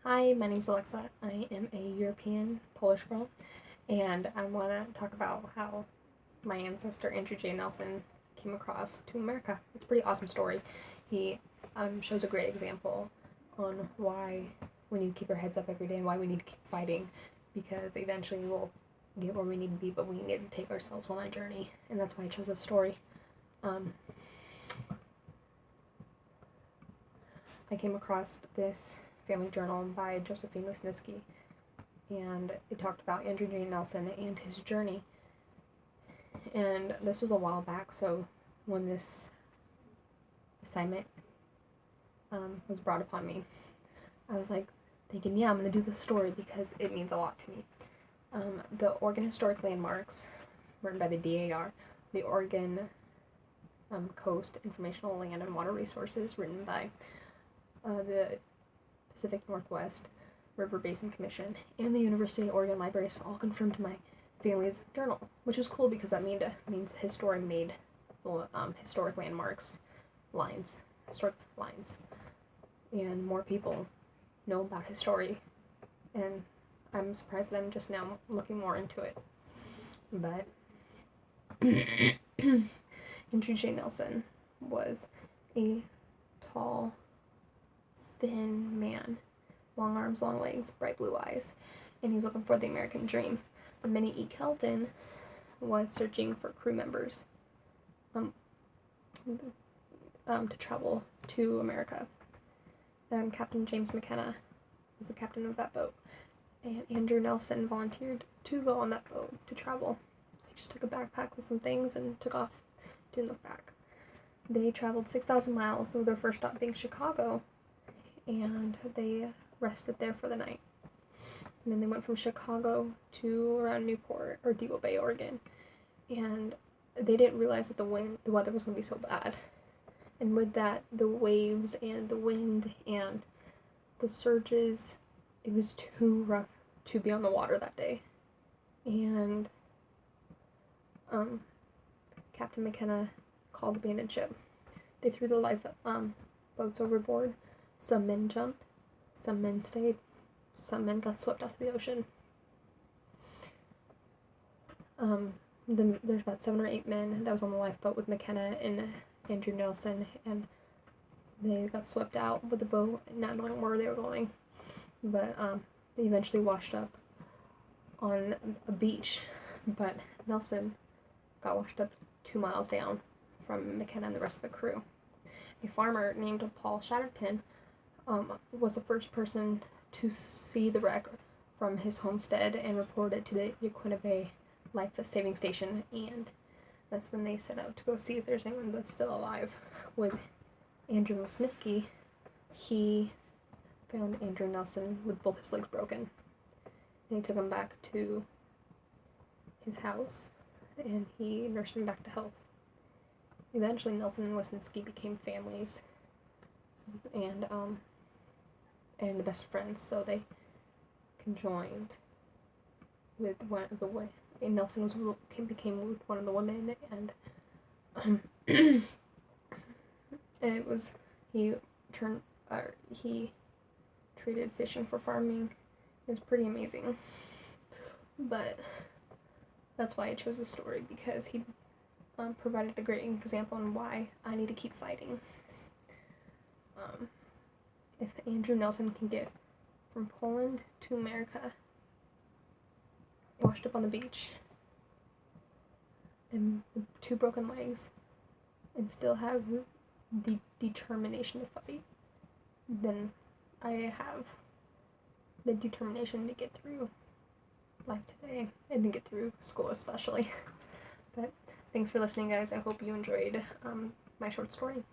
Hi, my name's Alexa. I am a European Polish girl, and I want to talk about how my ancestor Andrew J. Nelson came across to America. It's a pretty awesome story. He shows a great example on why we need to keep our heads up every day and why we need to keep fighting, because eventually we'll get where we need to be, but we need to take ourselves on that journey, and that's why I chose this story. I came across this family journal by Josephine Wisniewski, and it talked about Andrew J. Nelson and his journey. And this was a while back, so when this assignment was brought upon me, I was like thinking, yeah, I'm going to do this story because it means a lot to me. The Oregon Historic Landmarks, written by the DAR, the Oregon Coast Informational Land and Water Resources, written by the Pacific Northwest River Basin Commission, and the University of Oregon Libraries all confirmed my family's journal, which is cool because that means his story made historic landmarks historic lines, and more people know about his story, and I'm surprised that I'm just now looking more into it. But Andrew J. Nelson was a tall, thin man, long arms, long legs, bright blue eyes, and he was looking for the American dream. Minnie E. Kelton was searching for crew members to travel to America. Captain James McKenna was the captain of that boat, and Andrew Nelson volunteered to go on that boat to travel. He just took a backpack with some things and took off. Didn't look back. They traveled 6,000 miles, with their first stop being Chicago, and they rested there for the night. And then they went from Chicago to around Newport or Depot Bay, Oregon, and they didn't realize that the weather was going to be so bad. And with that, the waves and the wind and the surges, it was too rough to be on the water that day. And Captain McKenna called abandoned ship. They threw the life boats overboard. Some men jumped, some men stayed, some men got swept out to the ocean. There's about 7 or 8 men that was on the lifeboat with McKenna and Andrew Nelson, and they got swept out with the boat, not knowing where they were going. But they eventually washed up on a beach, but Nelson got washed up 2 miles down from McKenna and the rest of the crew. A farmer named Paul Shatterton was the first person to see the wreck from his homestead and report it to the Yaquina Bay Life Saving Station, and that's when they set out to go see if there's anyone that's still alive. With Andrew Wisniewski, he found Andrew Nelson with both his legs broken, and he took him back to his house, and he nursed him back to health. Eventually, Nelson and Wisniewski became families, and the best friends, so they conjoined with one of the women. Nelson became with one of the women, and it was he traded fishing for farming. It was pretty amazing, but that's why I chose this story, because he provided a great example on why I need to keep fighting. If Andrew Nelson can get from Poland to America, washed up on the beach, and 2 broken legs, and still have the determination to fight, then I have the determination to get through life today, and to get through school especially. But thanks for listening, guys. I hope you enjoyed my short story.